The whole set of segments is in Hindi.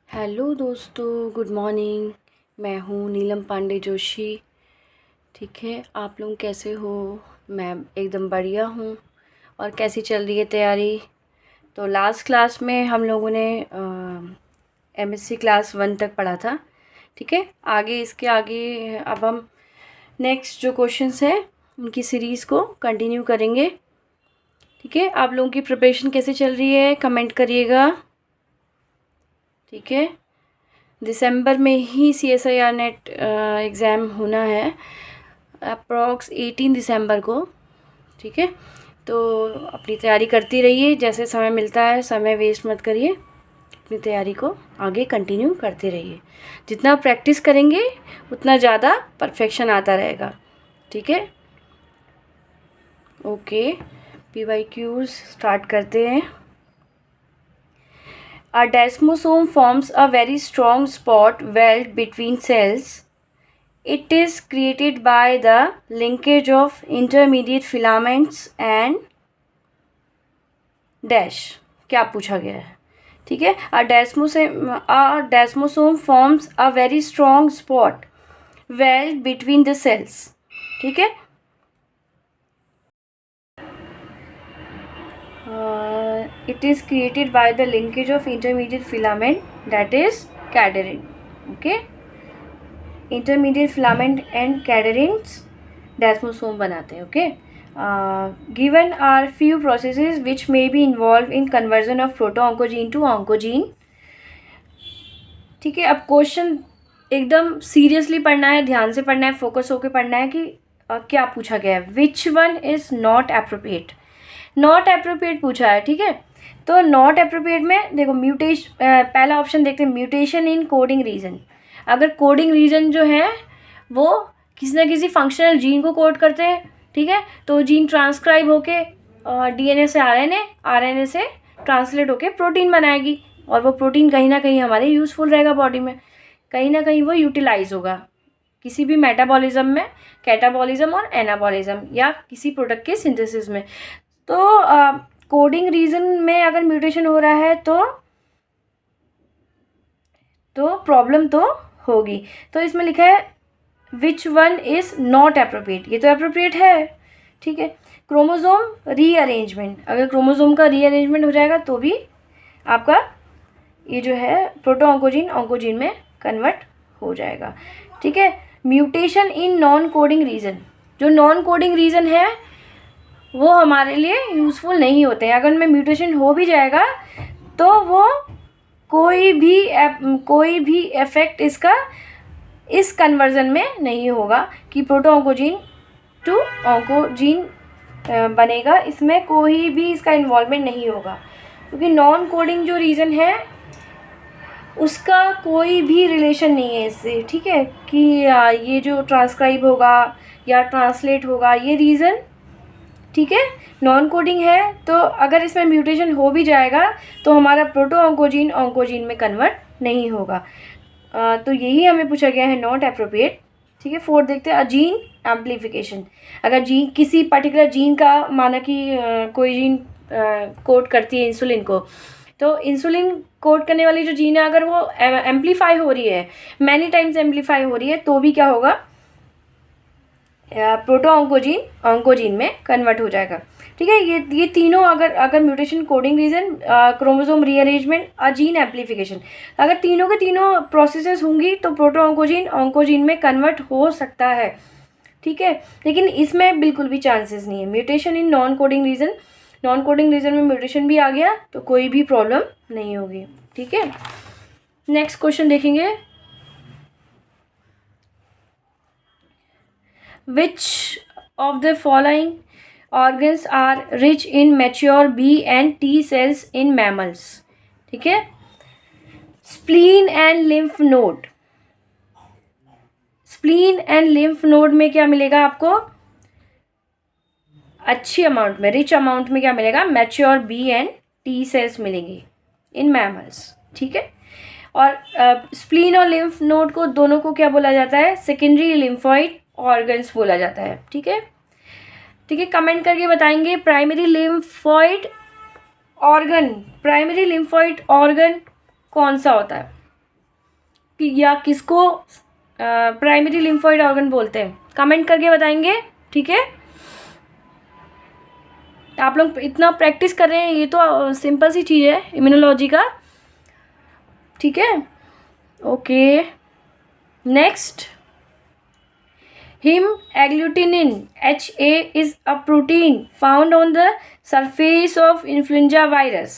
हेलो दोस्तों, गुड मॉर्निंग। मैं हूँ नीलम पांडे जोशी। ठीक है, आप लोग कैसे हो? मैं एकदम बढ़िया हूँ। और कैसी चल रही है तैयारी? तो लास्ट क्लास में हम लोगों ने एमएससी क्लास 1 तक पढ़ा था। ठीक है, आगे इसके आगे अब हम नेक्स्ट जो क्वेश्चंस हैं उनकी सीरीज़ को कंटिन्यू करेंगे। ठीक है, आप लोगों की प्रिपरेशन कैसे चल रही है कमेंट करिएगा। ठीक है, दिसंबर में ही CSIR नेट एग्ज़ाम होना है, अप्रॉक्स 18 दिसंबर को। ठीक है, तो अपनी तैयारी करती रहिए, जैसे समय मिलता है समय वेस्ट मत करिए, अपनी तैयारी को आगे कंटिन्यू करते रहिए। जितना प्रैक्टिस करेंगे उतना ज़्यादा परफेक्शन आता रहेगा। ठीक है, ओके, PYQs स्टार्ट करते हैं। A desmosome forms a very strong spot weld between cells. It is created by the linkage of intermediate filaments and dash। क्या पूछा गया है? ठीक है, a desmosome forms a very strong spot weld between the cells। ठीक है, it is created by the linkage of intermediate filament, that is cadherin। okay, intermediate filament and cadherins desmosome बनाते हैं। Okay, given are few processes which may be involve in conversion of proto oncogene to oncogene. ठीक है, अब क्वेश्चन एकदम सीरियसली पढ़ना है, ध्यान से पढ़ना है, फोकस होकर पढ़ना है कि क्या पूछा गया है। Which one is not appropriate? Not appropriate पूछा है। ठीक है, तो नॉट एप्रोप्रिएट में देखो म्यूटेशन, पहला ऑप्शन देखते हैं, म्यूटेशन इन कोडिंग रीजन। अगर कोडिंग रीजन जो है वो किसी ना किसी फंक्शनल जीन को कोड करते हैं, ठीक है, तो जीन ट्रांसक्राइब होके DNA से RNA से ट्रांसलेट होके प्रोटीन बनाएगी, और वो प्रोटीन कहीं ना कहीं हमारे यूज़फुल रहेगा बॉडी में, कहीं ना कहीं वो यूटिलाइज होगा किसी भी मेटाबॉलिज्म में, कैटाबॉलिज्म और एनाबॉलिज्म, या किसी प्रोडक्ट के सिंथेसिस में। तो कोडिंग रीजन में अगर म्यूटेशन हो रहा है तो प्रॉब्लम तो होगी। तो इसमें लिखा है which one is not appropriate, ये तो एप्रोप्रिएट है। ठीक है, क्रोमोसोम रीअरेंजमेंट, अगर क्रोमोसोम का रीअरेंजमेंट हो जाएगा तो भी आपका ये जो है प्रोटो ऑन्कोजीन में कन्वर्ट हो जाएगा। ठीक है, mutation in non coding region, जो नॉन कोडिंग रीजन है वो हमारे लिए यूज़फुल नहीं होते हैं। अगर उनमें म्यूटेशन हो भी जाएगा तो वो कोई भी इफेक्ट इसका इस कन्वर्जन में नहीं होगा कि प्रोटो ऑन्कोजीन टू ऑन्कोजीन बनेगा, इसमें कोई भी इसका इन्वॉल्वमेंट नहीं होगा, क्योंकि नॉन कोडिंग जो रीज़न है उसका कोई भी रिलेशन नहीं है इससे। ठीक है, कि ये जो ट्रांसक्राइब होगा या ट्रांसलेट होगा ये रीज़न, ठीक है, नॉन कोडिंग है। तो अगर इसमें म्यूटेशन हो भी जाएगा तो हमारा प्रोटो ऑन्कोजीन में कन्वर्ट नहीं होगा। तो यही हमें पूछा गया है, नॉट एप्रोप्रिएट। ठीक है, 4 देखते हैं, जीन एम्प्लीफिकेशन। अगर जीन किसी पर्टिकुलर जीन का, माना कि कोई जीन कोड करती है इंसुलिन को, तो इंसुलिन कोड करने वाली जो जीन है अगर वो एम्प्लीफाई हो रही है, मैनी टाइम्स एम्प्लीफाई हो रही है, तो भी क्या होगा, प्रोटो ऑन्कोजीन में कन्वर्ट हो जाएगा। ठीक है, ये तीनों अगर mutation, coding region, chromosome rearrangement, gene amplification, अगर तीनों के तीनों प्रोसेसेस होंगी तो प्रोटो ऑन्कोजीन में कन्वर्ट हो सकता है। ठीक है, लेकिन इसमें बिल्कुल भी चांसेस नहीं है। Mutation in non coding region में म्यूटेशन भी आ गया तो कोई भी प्रॉब्लम नहीं होगी। ठीक है, नेक्स्ट क्वेश्चन देखेंगे। Which of the following organs are rich in mature B and T cells in mammals? ठीक है, spleen and lymph node. Spleen and lymph node में क्या मिलेगा आपको? अच्छी अमाउंट में, रिच अमाउंट में क्या मिलेगा? Mature B and T cells मिलेंगी इन मैमल्स। ठीक है, और स्प्लीन और लिम्फ नोड को दोनों को क्या बोला जाता है? सेकेंडरी लिम्फोइड ऑर्गन्स बोला जाता है। ठीक है, ठीक है, कमेंट करके बताएंगे प्राइमरी लिम्फोइड ऑर्गन कौन सा होता है? या किसको प्राइमरी लिम्फोइड ऑर्गन बोलते हैं, कमेंट करके बताएंगे। ठीक है, आप लोग इतना प्रैक्टिस कर रहे हैं, ये तो सिंपल सी चीज़ है इम्यूनोलॉजी का। ठीक है, okay next, him agglutinin HA is a protein found on the surface of influenza virus.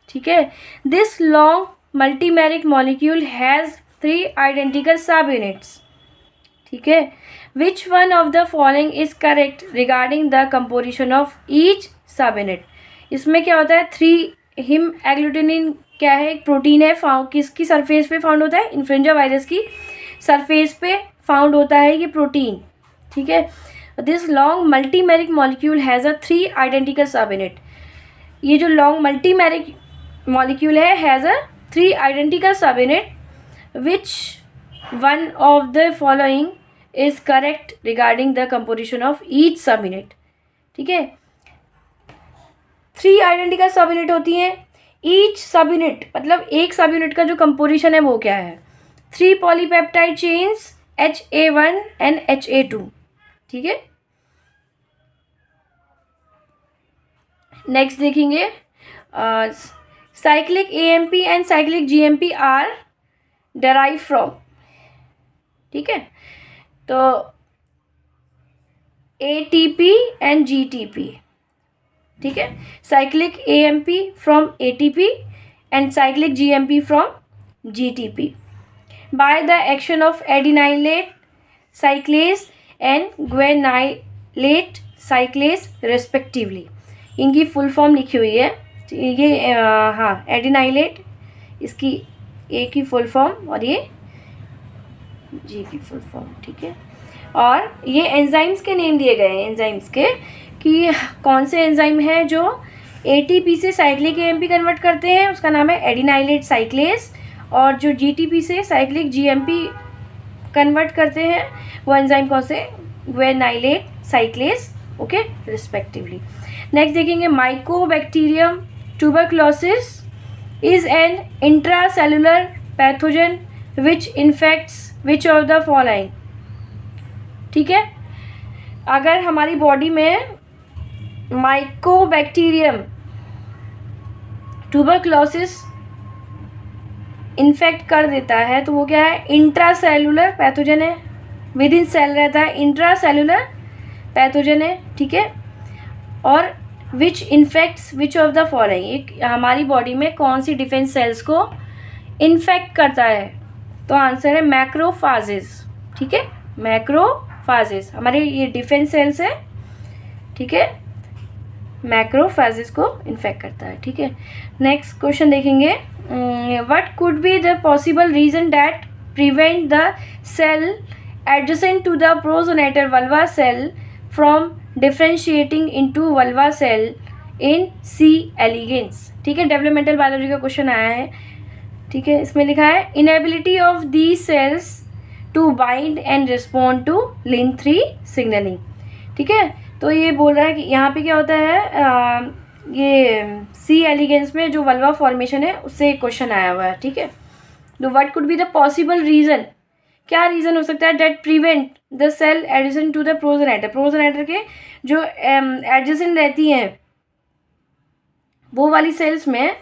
ठीक है, this long multimeric molecule has 3 identical subunits. ठीक है, which one of the following is correct regarding the composition of each subunit? इसमें क्या होता है, 3 हिम एग्लूटिनिन क्या है, एक प्रोटीन है, किसकी सरफेस पे फाउंड होता है, इन्फ्लुएंजा वायरस की सरफेस पे फाउंड होता है ये प्रोटीन। ठीक है, this long multimeric molecule has a 3 identical sub unit. ये जो लॉन्ग मल्टीमेरिक मॉलिक्यूल है has a 3 identical sub unit, which one of the following is correct regarding the composition of each sub unit. ठीक है, 3 आइडेंटिकल सब यूनिट होती हैं, ईच सब यूनिट मतलब एक सब यूनिट का जो कंपोजिशन है वो क्या है, 3 polypeptide chains HA1 and HA2। ठीक है, नेक्स्ट देखेंगे, cyclic AMP and cyclic GMP are derive from. ठीक है, तो ATP एंड GTP। ठीक है, cyclic AMP from ATP and cyclic GMP from GTP by the action of adenylate cyclase and guanylate cyclase respectively. इनकी फुल फॉर्म लिखी हुई है, ये हाँ एडिनाइलेट इसकी ए की फुल फॉर्म और ये जी की फुल फॉर्म। ठीक है, और ये एंजाइम्स के नेम दिए गए हैं, एंजाइम्स के कि कौन से एंजाइम है जो ATP से साइक्लिक AMP कन्वर्ट करते हैं, उसका नाम है एडिनाइलेट साइक्लेस, और जो GTP से साइक्लिक GMP कन्वर्ट करते हैं वो एंजाइम कौन से, ग्वेनाइलेट साइक्लेस। Okay, respectively. नेक्स्ट देखेंगे, Mycobacterium tuberculosis is an intracellular pathogen which infects which of the following. ठीक है, अगर हमारी बॉडी में माइकोबैक्टीरियम ट्यूबरक्लोसिस इन्फेक्ट कर देता है तो वो क्या है, इंट्रासेलुलर पैथोजन है, विद इन सेल रहता है, इंट्रासेलुलर पैथोजन है। ठीक है, और which infects which of the following, एक हमारी बॉडी में कौन सी डिफेंस सेल्स को इन्फेक्ट करता है, तो आंसर है मैक्रोफाजेस। ठीक है, मैक्रोफाजेस हमारे ये डिफेंस सेल्स है। ठीक है, मैक्रोफेजेस को इन्फेक्ट करता है। ठीक है, नेक्स्ट क्वेश्चन देखेंगे, what could be the possible reason that prevent the cell adjacent to the progenitor vulva cell from differentiating into vulva cell in C. Elegans. ठीक है, डेवलपमेंटल बायोलॉजी का क्वेश्चन आया है। ठीक है, इसमें लिखा है inability of the cells to bind and respond to Lin3 signalling. ठीक है, तो ये बोल रहा है कि यहाँ पे क्या होता है, ये C. एलिगेंस में जो वल्वा फॉर्मेशन है उससे क्वेश्चन आया हुआ है। ठीक है, तो what could be the possible reason, क्या रीज़न हो सकता है that prevent the cell adjacent to the progenitor, progenitor के जो एडजेसेंट रहती हैं वो वाली सेल्स में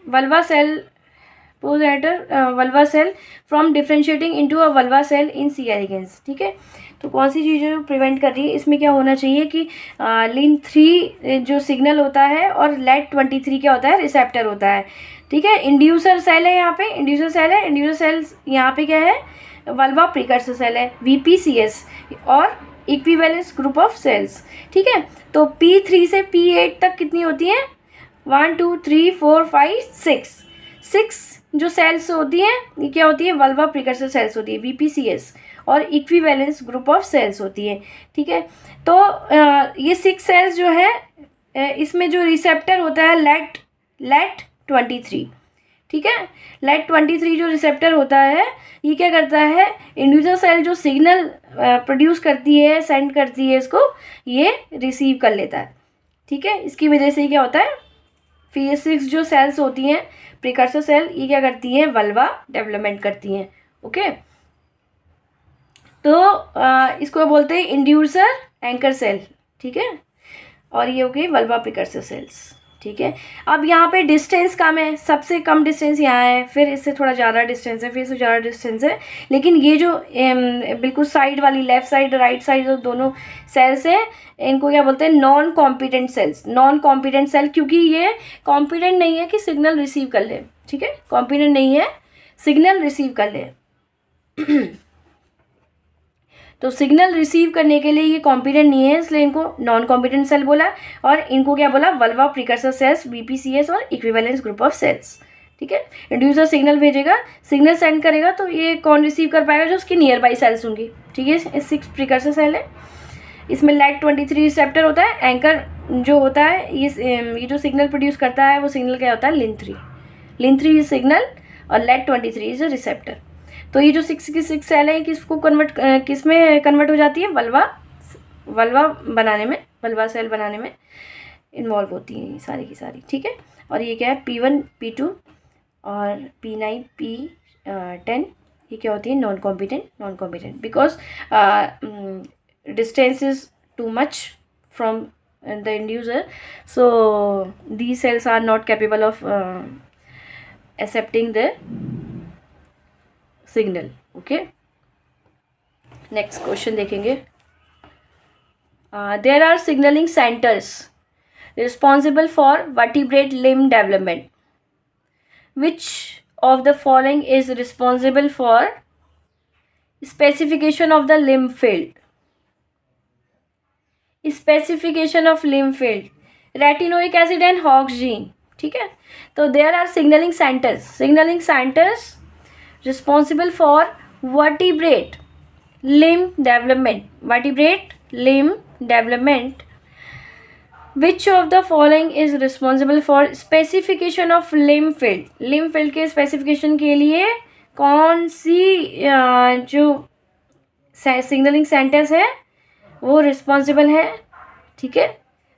vulva cell progenitor vulva cell from differentiating into a vulva cell in C. Elegans. ठीक है, तो कौन सी चीज़ें जो प्रिवेंट कर रही है, इसमें क्या होना चाहिए कि Lin3 जो सिग्नल होता है और LAT23 क्या होता है, रिसेप्टर होता है। ठीक है, इंड्यूसर सेल है, यहाँ पे इंड्यूसर सेल है, इंड्यूसर सेल्स यहाँ पे क्या है, वल्वा प्रिकर्सर सेल है VPCS और इक्विवेलेंस ग्रुप ऑफ सेल्स। ठीक है, तो P3 से P8 तक कितनी होती हैं, 1 2 3 4 5 6 जो सेल्स होती हैं ये क्या होती है, वल्वा प्रिकर्सर सेल्स होती है VPCS और इक्विवेलेंस ग्रुप ऑफ सेल्स होती है। ठीक है, तो ये 6 सेल्स जो है इसमें जो रिसेप्टर होता है LAT23। ठीक है, LAT23 जो रिसेप्टर होता है ये क्या करता है, इंड्यूसर सेल जो सिग्नल प्रोड्यूस करती है, सेंड करती है, इसको ये रिसीव कर लेता है। ठीक है, इसकी वजह से क्या होता है, फिर ये 6 जो सेल्स होती हैं प्रिकर्सर सेल, ये क्या करती हैं, वल्वा डेवलपमेंट करती हैं। ओके, तो इसको बोलते हैं इंड्यूसर एंकर सेल, ठीक है, और ये हो गई वल्वा प्रिकर्सर सेल्स, ठीक है। अब यहाँ पे डिस्टेंस कम है, सबसे कम डिस्टेंस यहाँ है, फिर इससे थोड़ा ज़्यादा डिस्टेंस है, फिर इससे ज़्यादा डिस्टेंस है, लेकिन ये जो बिल्कुल साइड वाली, लेफ़्ट साइड राइट साइड जो दोनों सेल्स हैं, इनको क्या बोलते हैं, non competent cells. Non competent cell क्योंकि ये कॉम्पिटेंट नहीं है कि सिग्नल रिसीव कर ले, ठीक है, कॉम्पिटेंट नहीं है सिग्नल रिसीव कर ले तो सिग्नल रिसीव करने के लिए ये कॉम्पिटेंट नहीं है, इसलिए इनको नॉन कॉम्पिटेंट सेल बोला, और इनको क्या बोला, वल्वा प्रिकर्सर सेल्स, बीपीसीएस और इक्विवेलेंस ग्रुप ऑफ सेल्स, ठीक है। इंड्यूसर सिग्नल भेजेगा, सिग्नल सेंड करेगा, तो ये कौन रिसीव कर पाएगा, जो उसकी नियर बाई सेल्स होंगी, ठीक है। 6 प्रिकर्सर सेल है, इसमें LAT23 रिसेप्टर होता है, एंकर जो होता है ये जो सिग्नल प्रोड्यूस करता है वो सिग्नल क्या होता है, LIN3 सिग्नल, और LAT23 इज अ रिसेप्टर। तो ये जो 6 की 6 सेल है किसको किस में कन्वर्ट हो जाती है, वल्वा बनाने में, वल्वा सेल बनाने में इन्वॉल्व होती हैं सारी की सारी, ठीक है। और ये क्या है, P1 P2 और P9 P10, ये क्या होती है, non competent because distance is too much from the inducer, so these cells are not capable of accepting the signal. Okay, next question देखेंगे. There are signaling centers responsible for vertebrate limb development. Which of the following is responsible for specification of the limb field? Specification of limb field, retinoic acid and Hox gene, ठीक है। तो there are signalling centres responsible for vertebrate limb development, which of the following is responsible for specification of limb field के स्पेसिफिकेशन के लिए कौन सी जो सिग्नलिंग सेंटर्स है वो रिस्पॉन्सिबल है, ठीक है,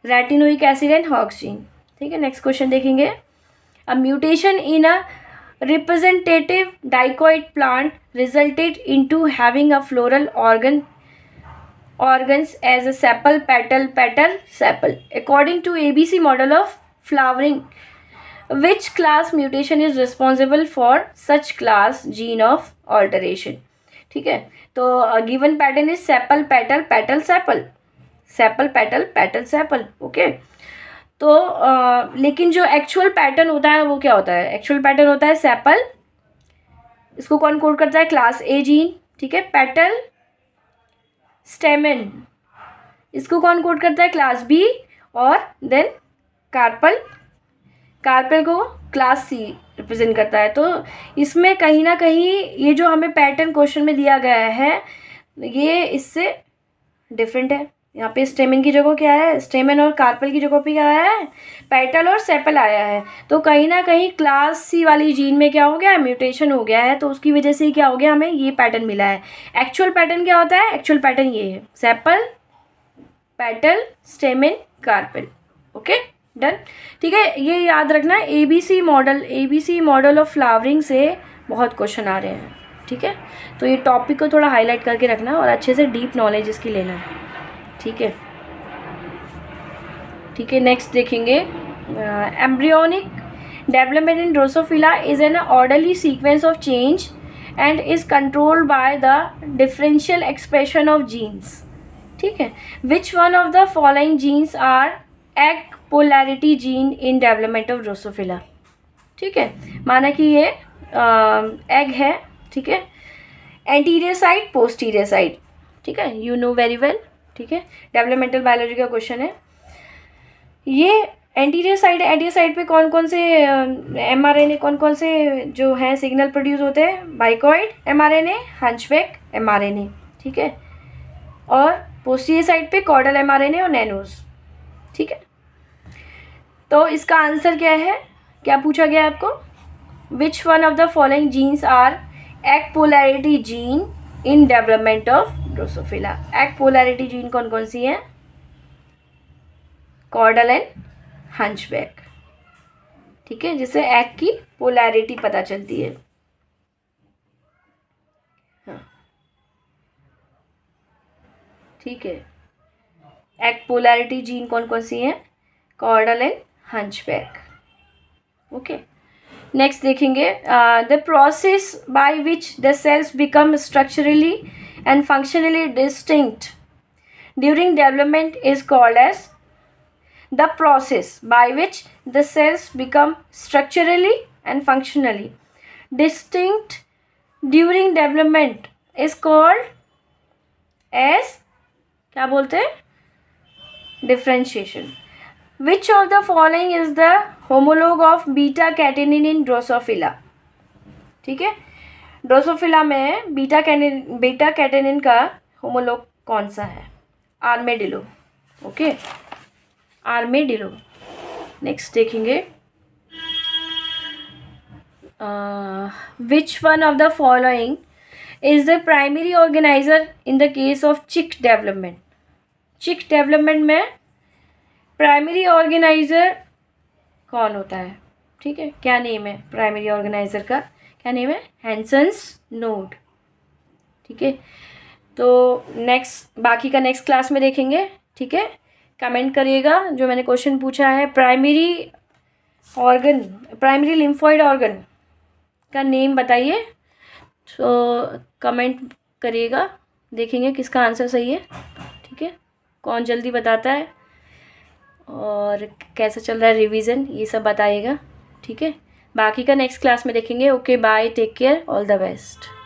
retinoic acid and Hox gene, ठीक है। नेक्स्ट क्वेश्चन देखेंगे. A mutation in a representative dicot plant resulted into having a floral organs as a sepal, petal, sepal. According to ABC model of flowering, which class mutation is responsible for such class gene of alteration? ठीक है, तो given pattern is sepal petal petal sepal, sepal petal petal sepal. Okay, तो लेकिन जो एक्चुअल पैटर्न होता है वो क्या होता है? एक्चुअल पैटर्न होता है सेपल, इसको कौन कोड करता है? Class A gene. ठीक है, पेटल स्टेमन, इसको कौन कोड करता है? Class B. और देन कार्पल, कार्पल को क्लास सी रिप्रेजेंट करता है. तो इसमें कहीं ना कहीं ये जो हमें पैटर्न क्वेश्चन में दिया गया है ये इससे डिफरेंट है. यहाँ पे स्टेमन की जगह क्या है? स्टेमन और कार्पल की जगह पे क्या है? पेटल और सेपल आया है. तो कहीं ना कहीं क्लास सी वाली जीन में क्या हो गया है? म्यूटेशन हो गया है. तो उसकी वजह से क्या हो गया? हमें ये पैटर्न मिला है. एक्चुअल पैटर्न क्या होता है? एक्चुअल पैटर्न ये है, sepal petal stamen carpel. Okay, done. ठीक है, ये याद रखना, एबीसी मॉडल ऑफ फ्लावरिंग से बहुत क्वेश्चन आ रहे हैं. ठीक है, तो ये टॉपिक को थोड़ा हाईलाइट करके रखना और अच्छे से डीप नॉलेज इसकी लेना है. ठीक है, ठीक है. नेक्स्ट देखेंगे, embryonic development in Drosophila is an orderly sequence of change and is controlled by the differential expression of genes. ठीक है, which one of the following genes are egg polarity gene in development of Drosophila. ठीक है, माना कि ये एग है. ठीक है, एंटीरियर साइड पोस्टीरियर साइड. ठीक है, यू नो वेरी वेल. ठीक है, डेवलपमेंटल बायोलॉजी का क्वेश्चन है ये. एंटीरियर साइड पे कौन कौन से एमआरएनए, कौन कौन से जो है सिग्नल प्रोड्यूस होते हैं? Bicoid mRNA, hunchback mRNA. ठीक है, और पोस्टीरियर साइड पे कॉर्डल एमआरएनए और नैनोज. ठीक है, तो इसका आंसर क्या है? क्या पूछा गया है आपको? Which one of the following genes are egg polarity gene in development of Drosophila. Egg polarity gene कौन कौन सी है? Caudal and hunchback. ठीक है, जिससे एग की पोलैरिटी पता चलती है। हाँ ठीक है, एग पोलैरिटी जीन कौन कौन सी हैं? Caudal and hunchback. Okay, next देखेंगे the process by which the cells become structurally and functionally distinct during development is called as the process by which the cells become structurally and functionally distinct during development is called as, क्या बोलते हैं? differentiation. Which of the following is the homologue of beta catenin in Drosophila? ठीक है, ड्रोसोफिला में बीटा कैटेनिन का होमोलोग कौन सा है? आर्मेडिलो। ओके, आर्मेडिलो। नेक्स्ट देखेंगे विच one of the following is the primary organiser in the case of चिक डेवलपमेंट? चिक डेवलपमेंट में प्राइमरी ऑर्गेनाइजर कौन होता है? ठीक है, क्या नेम है प्राइमरी ऑर्गेनाइजर का? क्या नेम है? Hansen's node. ठीक है, तो नेक्स्ट, बाकी का नेक्स्ट क्लास में देखेंगे। ठीक है, कमेंट करिएगा जो मैंने क्वेश्चन पूछा है, प्राइमरी लिम्फोइड ऑर्गन का नेम बताइए। तो कमेंट करिएगा, देखेंगे किसका आंसर सही है। ठीक है, कौन जल्दी बताता है और कैसा चल रहा है रिवीजन, ये सब बताइएगा। ठीक है, बाकी का नेक्स्ट क्लास में देखेंगे। Okay bye, take care, all the best.